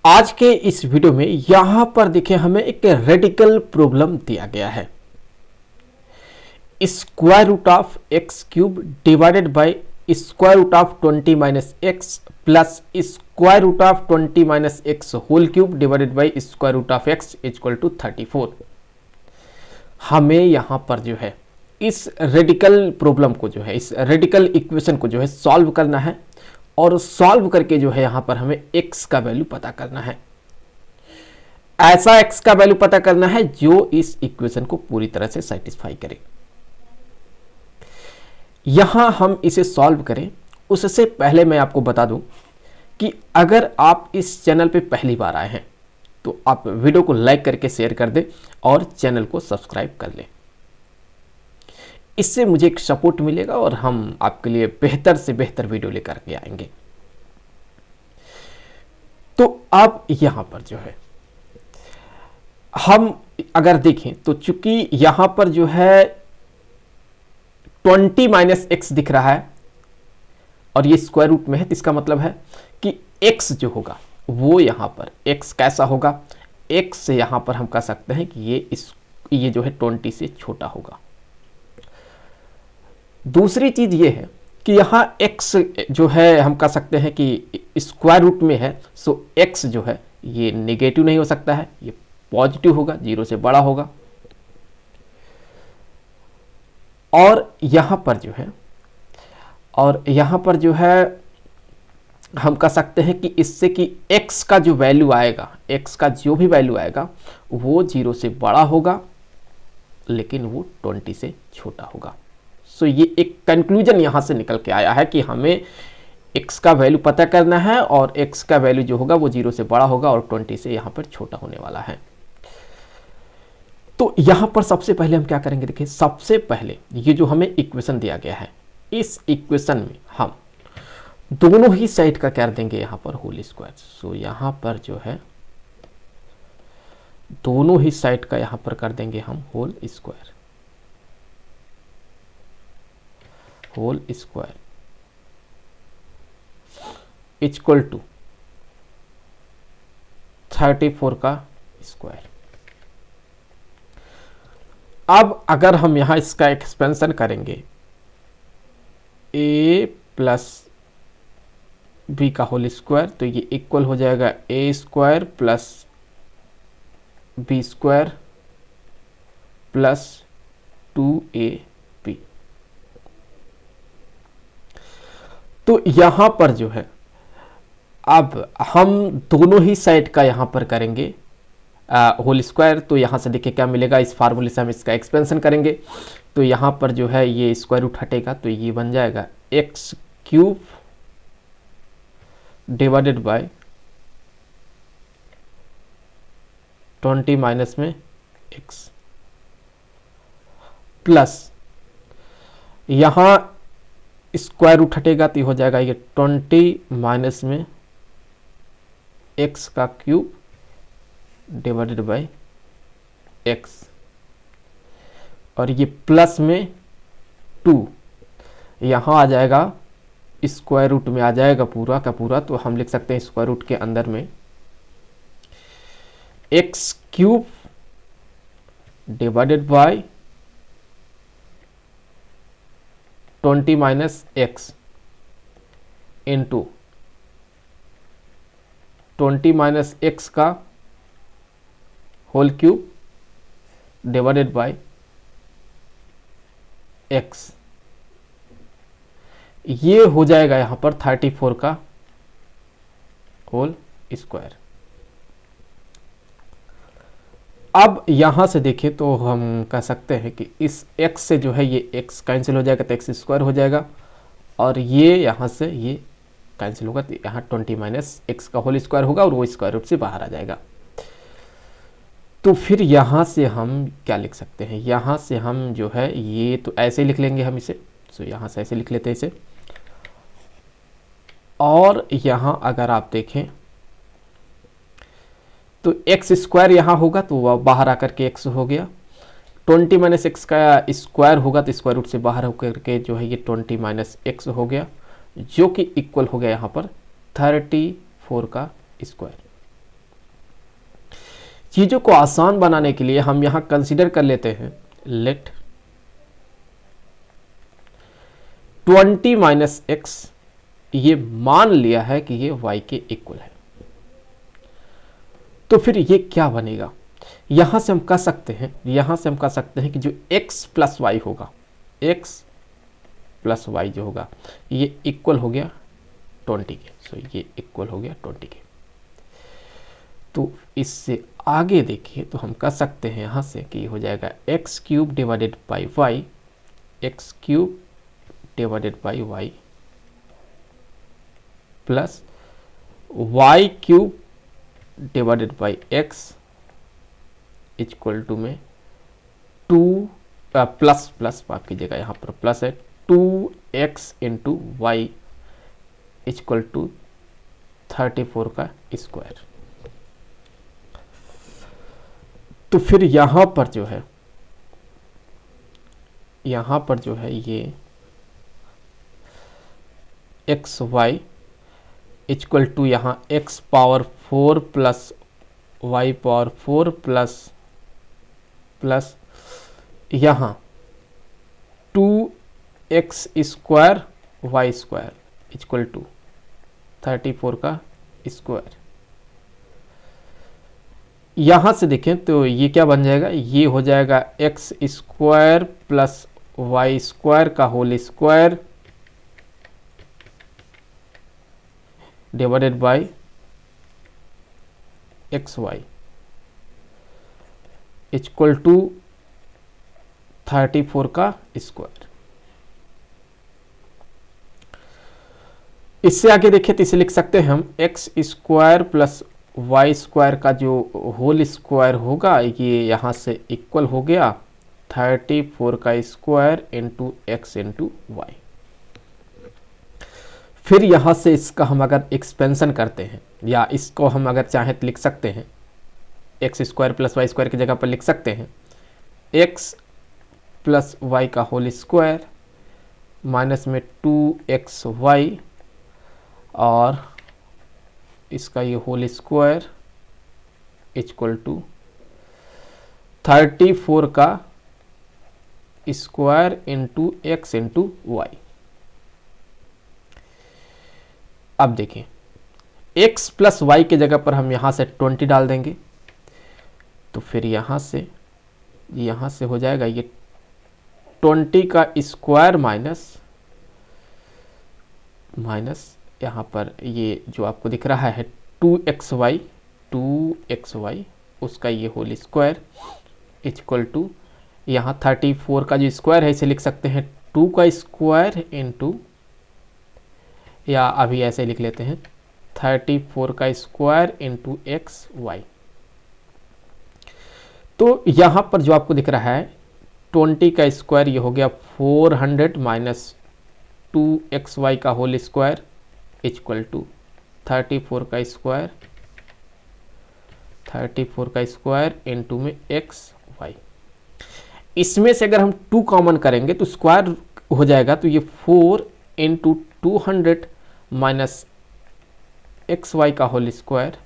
आज के इस वीडियो में यहां पर देखिए हमें एक रेडिकल प्रॉब्लम दिया गया है। Square root of x cube divided by square root of 20 minus x plus square root of 20 minus x whole cube divided by square root of x equal to 34। हमें यहां पर जो है इस रेडिकल प्रॉब्लम को जो है, इस रेडिकल इक्वेशन को जो है सॉल्व करना है और सॉल्व करके जो है यहां पर हमें x का वैल्यू पता करना है। ऐसा x का वैल्यू पता करना है जो इस इक्वेशन को पूरी तरह से सेटिस्फाई करे। यहां हम इसे सॉल्व करें उससे पहले मैं आपको बता दूं कि अगर आप इस चैनल पे पहली बार आए हैं तो आप वीडियो को लाइक करके शेयर कर दें और चैनल को सब्सक्राइब कर लें। इससे मुझे एक सपोर्ट मिलेगा और हम आपके लिए बेहतर से बेहतर वीडियो लेकर के आएंगे। तो अब यहां पर जो है हम अगर देखें तो चूंकि यहां पर जो है 20 माइनस एक्स दिख रहा है और ये स्क्वायर रूट में है, तो इसका मतलब है कि x जो होगा वो यहां पर x कैसा होगा, x से यहां पर हम कह सकते हैं कि ये जो है 20 से छोटा होगा। दूसरी चीज ये है कि यहां x जो है हम कह सकते हैं कि स्क्वायर रूट में है, सो x जो है ये नेगेटिव नहीं हो सकता है, ये पॉजिटिव होगा, 0 से बड़ा होगा। और यहां पर जो है हम कह सकते हैं कि इससे कि x का जो वैल्यू आएगा, x का जो भी वैल्यू आएगा वो 0 से बड़ा होगा लेकिन वो 20 से छोटा होगा। सो ये एक कंक्लूजन यहां से निकल के आया है कि हमें x का वैल्यू पता करना है और x का वैल्यू जो होगा वो 0 से बड़ा होगा और 20 से यहां पर छोटा होने वाला है। तो यहां पर सबसे पहले हम क्या करेंगे, देखिए सबसे पहले ये जो हमें इक्वेशन दिया गया है, इस इक्वेशन में हम दोनों ही साइड का कर देंगे यहां पर होल स्क्वायर। सो यहां पर जो है दोनों ही साइड का यहां पर कर देंगे हम होल स्क्वायर इक्वल टू 34 का स्क्वायर। अब अगर हम यहां इसका एक्सपेंशन करेंगे a प्लस बी का होल स्क्वायर, तो ये इक्वल हो जाएगा a square plus b square plus 2ab। तो यहां पर जो है अब हम दोनों ही साइड का यहां पर करेंगे होल स्क्वायर। तो यहां से देखिए क्या मिलेगा, इस फार्मूले से हम इसका एक्सपेंशन करेंगे तो यहां पर जो है ये स्क्वायर रूट हटेगा तो ये बन जाएगा x cube divided by 20 minus में x प्लस यहां स्क्वायर रूट हटेगा तो हो जाएगा ये 20 माइनस में x का क्यूब डिवाइडेड बाय x और ये प्लस में 2 यहां आ जाएगा, स्क्वायर रूट में आ जाएगा पूरा का पूरा, तो हम लिख सकते हैं स्क्वायर रूट के अंदर में x cube divided by 20 minus x into 20 minus x का whole cube divided by x। ये हो जाएगा यहां पर 34 का होल स्क्वायर। अब यहां से देखें तो हम कह सकते हैं कि इस x से जो है ये x कैंसिल हो जाएगा तो x स्क्वायर हो जाएगा और ये यहां से ये कैंसिल होगा तो यहाँ 20 माइनस एक्स का होल स्क्वायर होगा और वो स्क्वायर रूट से बाहर आ जाएगा। तो फिर यहाँ से हम क्या लिख सकते हैं, यहाँ से हम जो है ये तो ऐसे लिख लेंगे हम इसे, तो यहाँ से ऐसे लिख लेते हैं इसे। और यहाँ अगर आप देखें तो एक्स स्क्वायर यहाँ होगा तो वह बाहर आकर के एक्स हो गया, 20 माइनस एक्स का स्क्वायर होगा तो स्क्वायर रूट से बाहर होकर के जो है ये 20 माइनस एक्स हो गया, जो कि इक्वल हो गया यहाँ पर 34 का स्क्वायर। चीज़ों को आसान बनाने के लिए हम यहाँ कंसीडर कर लेते हैं लेट 20 माइनस एक्स, ये मान लिया है कि ये y के इक्वल है। तो फिर ये क्या बनेगा, यहां से हम कह सकते हैं कि जो x प्लस वाई होगा, x प्लस वाई जो होगा ये इक्वल हो गया 20 के। सो ये इक्वल हो गया 20 के। तो इससे आगे देखिए तो हम कह सकते हैं यहाँ से कि हो जाएगा x cube divided by y, x cube divided by y plus y cube divided by x equal to में 2 प्लस प्लस माफ कीजिएगा, यहाँ पर प्लस है 2x into Y equal to 34 का स्क्वायर। तो फिर यहाँ पर जो है ये एक्स वाई इक्वल टू यहाँ x power 4 plus y power 4 plus यहाँ 2x square y square equal to 34 का स्क्वायर। यहाँ से देखें तो ये क्या बन जाएगा, ये हो जाएगा x square plus y square का whole square divided by x y equal to 34 का स्क्वायर। इससे आगे देखें तो इसे लिख सकते हैं हम x square plus y square का जो होल स्क्वायर होगा ये यहाँ से इक्वल हो गया 34 का square into x into y. फिर यहाँ से इसका हम अगर एक्सपेंशन करते हैं या इसको हम अगर चाहें तो लिख सकते हैं x square plus y square की जगह पर लिख सकते हैं एक्स प्लस वाई का होल स्क्वायर माइनस में 2xy और इसका ये होल स्क्वायर इक्वल टू 34 का square into x into y. अब देखिए x प्लस वाई के जगह पर हम यहाँ से 20 डाल देंगे तो फिर यहाँ से हो जाएगा ये 20 का स्क्वायर माइनस यहाँ पर ये जो आपको दिख रहा है 2xy उसका ये होल स्क्वायर इक्वल टू यहाँ 34 का जो स्क्वायर है इसे लिख सकते हैं 2 का स्क्वायर इंटू, या अभी ऐसे लिख लेते हैं 34 का स्क्वायर इंटू एक्स वाई। तो यहाँ पर जो आपको दिख रहा है 20 का स्क्वायर ये हो गया 400 माइनस 2xy का होल स्क्वायर इक्वल टू 34 का स्क्वायर इंटू में एक्स वाई। इसमें से अगर हम 2 कॉमन करेंगे तो स्क्वायर हो जाएगा, तो ये 4 इंटू 200 माइनस एक्स वाई का होल स्क्वायर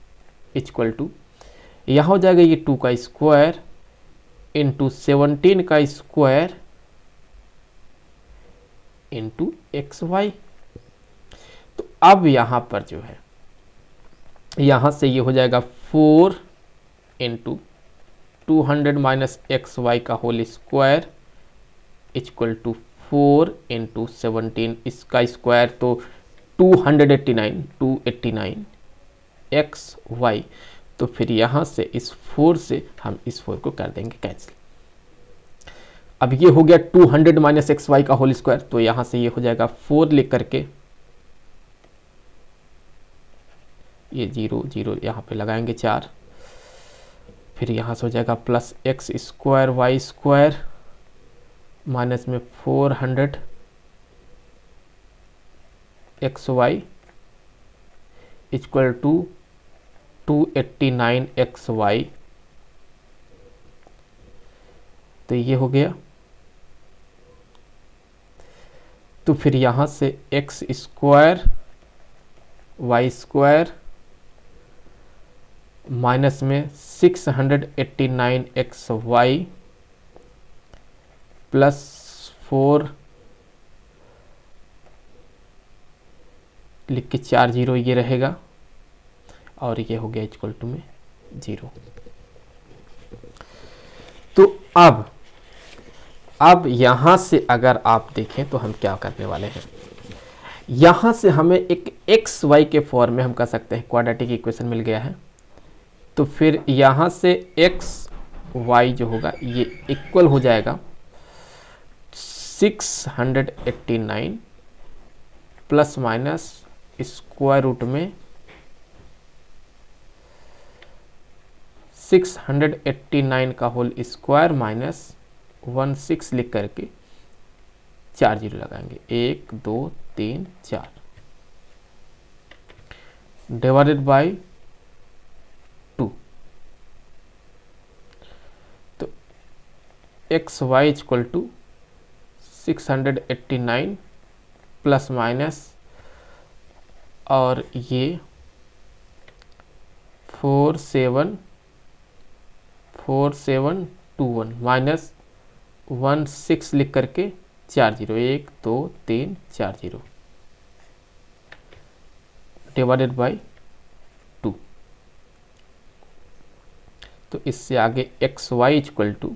इक्वल टू यहाँ हो जाएगा ये 2 का स्क्वायर इंटू 17 का स्क्वायर इंटू एक्स वाई। तो अब यहाँ पर जो है यहाँ से ये हो जाएगा 4 इंटू 200 माइनस एक्स वाई का whole square equal to 4 into 17 इसका स्क्वायर तो 289 एक्स वाई। तो फिर यहाँ से इस 4 से हम इस 4 को कर देंगे कैंसिल। अब ये हो गया 200 माइनस एक्स वाई का होल स्क्वायर, तो यहाँ से ये हो जाएगा 4 लिख करके ये 0 0 यहाँ पे लगाएंगे 4, फिर यहाँ से हो जाएगा plus x square y square minus में 400 x y equal to 289 x y. तो ये हो गया। तो फिर यहाँ से x square y square minus में 689xy प्लस 4 लिख के 4 जीरो ये रहेगा और ये हो गया इक्वल टू में 0। तो अब यहां से अगर आप देखें तो हम क्या करने वाले हैं, यहां से हमें एक एक्स वाई के फॉर्म में हम कर सकते हैं, क्वाड्रेटिक इक्वेशन मिल गया है। तो फिर यहां से एक्स वाई जो होगा ये इक्वल हो जाएगा 689 प्लस माइनस स्क्वायर रूट में 689 का होल स्क्वायर माइनस 16 लिख करके 4 जीरो लगाएंगे, 1 2 3 4 डिवाइडेड बाय 2। तो x y equal to 689 plus minus और ये 4721 माइनस 16 लिख करके 4 जीरो, 1 2 3 4 जीरो डिवाइडेड बाय 2। तो इससे आगे x y equal to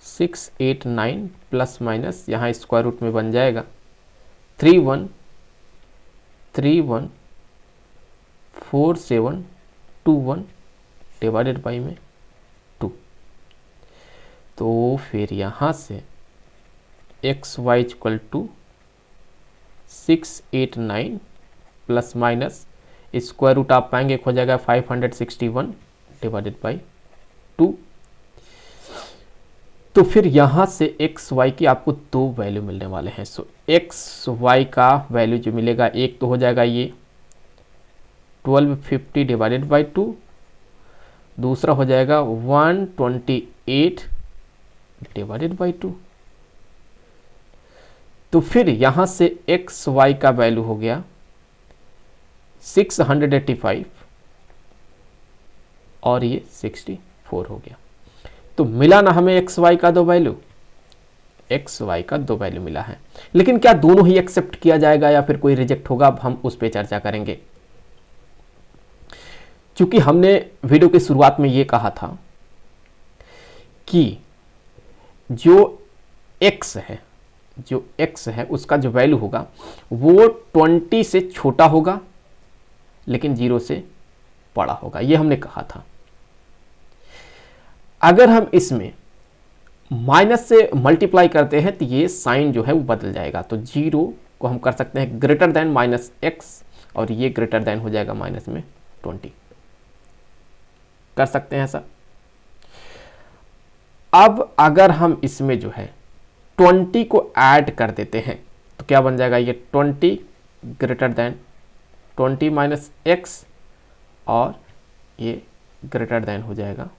689 plus minus यहाँ स्क्वायर रूट में बन जाएगा 314721 डिवाइडेड बाई में 2। तो फिर यहाँ से x y equal to 689 plus minus square root आप पाएंगे हो जाएगा 561 डिवाइडेड बाई 2। तो फिर यहाँ से एक्स वाई की आपको दो वैल्यू मिलने वाले हैं। सो एक्स वाई का वैल्यू जो मिलेगा, एक तो हो जाएगा ये 1250 डिवाइडेड बाई 2, दूसरा हो जाएगा 128 डिवाइडेड बाई 2। तो फिर यहाँ से एक्स वाई का वैल्यू हो गया 685 और ये 64 हो गया। तो मिला ना हमें एक्स वाई का दो वैल्यू, एक्स वाई का दो वैल्यू मिला है। लेकिन क्या दोनों ही एक्सेप्ट किया जाएगा या फिर कोई रिजेक्ट होगा, अब हम उस पर चर्चा करेंगे। क्योंकि हमने वीडियो की शुरुआत में ये कहा था कि जो एक्स है उसका जो वैल्यू होगा वो 20 से छोटा होगा लेकिन 0 से बड़ा होगा, ये हमने कहा था। अगर हम इसमें माइनस से मल्टीप्लाई करते हैं तो ये साइन जो है वो बदल जाएगा। तो 0 को हम कर सकते हैं ग्रेटर देन माइनस एक्स और ये ग्रेटर देन हो जाएगा माइनस में 20, कर सकते हैं ऐसा। अब अगर हम इसमें जो है 20 को ऐड कर देते हैं तो क्या बन जाएगा, ये 20 ग्रेटर देन 20 माइनस एक्स और ये ग्रेटर देन हो जाएगा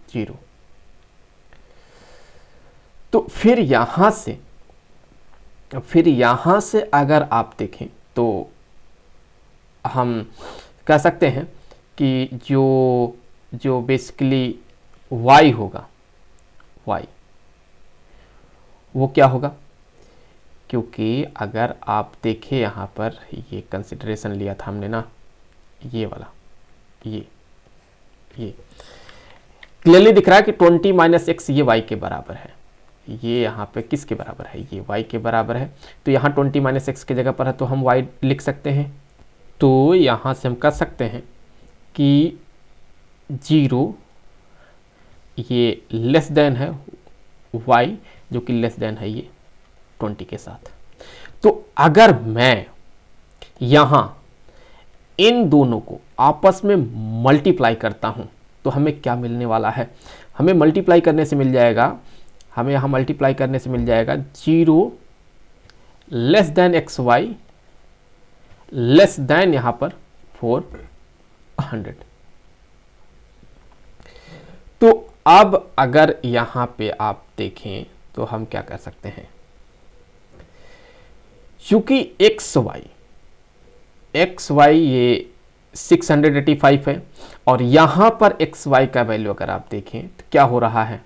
0। तो फिर यहां से अगर आप देखें तो हम कह सकते हैं कि जो बेसिकली y होगा, y वो क्या होगा, क्योंकि अगर आप देखें यहाँ पर ये कंसिडरेशन लिया था हमने ना, ये वाला ये क्लियरली दिख रहा है कि 20 माइनस एक्स ये y के बराबर है। ये यहाँ पे किसके बराबर है, ये y के बराबर है। तो यहाँ 20 माइनस एक्स की जगह पर है तो हम y लिख सकते हैं। तो यहाँ से हम कह सकते हैं कि 0 ये लेस देन है y जो कि लेस देन है ये 20 के साथ। तो अगर मैं यहाँ इन दोनों को आपस में मल्टीप्लाई करता हूँ तो हमें क्या मिलने वाला है, हमें मल्टीप्लाई करने से मिल जाएगा, हमें यहाँ मल्टीप्लाई करने से मिल जाएगा 0 less than x y less than यहाँ पर 400। तो अब अगर यहाँ पे आप देखें तो हम क्या कर सकते हैं, चूंकि एक्स वाई ये 685 है और यहाँ पर एक्स वाई का वैल्यू अगर आप देखें तो क्या हो रहा है,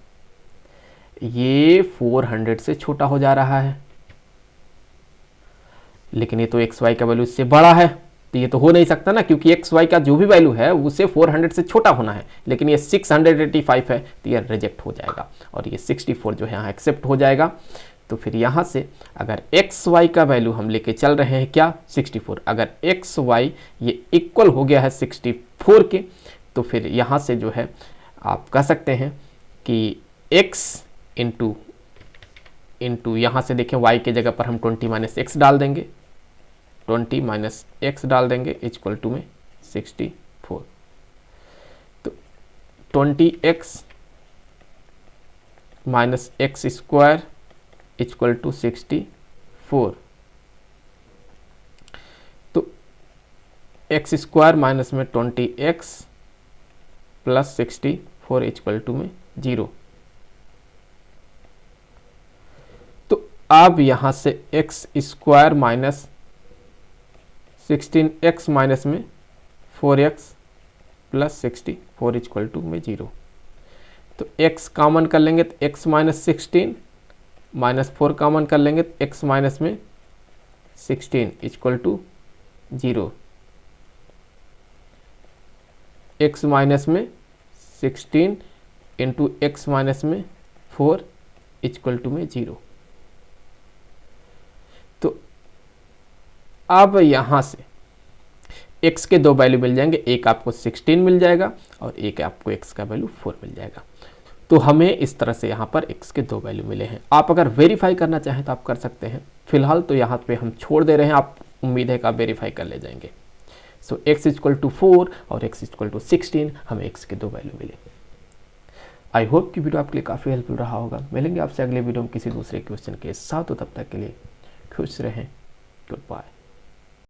ये 400 से छोटा हो जा रहा है, लेकिन ये तो एक्स वाई का वैल्यू इससे बड़ा है, तो ये तो हो नहीं सकता ना, क्योंकि एक्स वाई का जो भी वैल्यू है उसे 400 से छोटा होना है, लेकिन ये 685 है तो ये रिजेक्ट हो जाएगा और ये 64 जो है यहाँ एक्सेप्ट हो जाएगा। तो फिर यहाँ से अगर एक्स वाई का वैल्यू हम लेके चल रहे हैं क्या, 64, अगर एक्स वाई ये इक्वल हो गया है 64 के, तो फिर यहाँ से जो है आप कह सकते हैं कि x इंटू यहाँ से देखें y के जगह पर हम 20 माइनस एक्स डाल देंगे, 20 माइनस एक्स डाल देंगे इक्वल टू में 64। तो 20x minus x square equal to 64। तो एक्स स्क्वायर माइनस में 20x प्लस 64 इक्वल टू में 0। तो अब यहां से x square minus 16x minus में 4x प्लस 64 इक्वल टू में 0। तो x कॉमन कर लेंगे तो x माइनस 16 माइनस 4 कॉमन कर लेंगे तो x माइनस में 16 इक्वल टू 0। x माइनस में 16 इंटू एक्स माइनस में 4 इक्वल टू में 0। तो अब यहां से x के दो वैल्यू मिल जाएंगे, एक आपको 16 मिल जाएगा और एक आपको x का वैल्यू 4 मिल जाएगा। तो हमें इस तरह से यहाँ पर x के दो वैल्यू मिले हैं। आप अगर वेरीफाई करना चाहें तो आप कर सकते हैं, फिलहाल तो यहाँ पे हम छोड़ दे रहे हैं, आप उम्मीद है कि आप वेरीफाई कर ले जाएंगे। सो x इक्वल टू 4 और x इक्वल टू 16, हमें x के दो वैल्यू मिले। आई होप कि वीडियो आपके लिए काफ़ी हेल्पफुल रहा होगा। मिलेंगे आपसे अगले वीडियो में किसी दूसरे क्वेश्चन के साथ, तो तब तक के लिए खुश रहें। Good bye.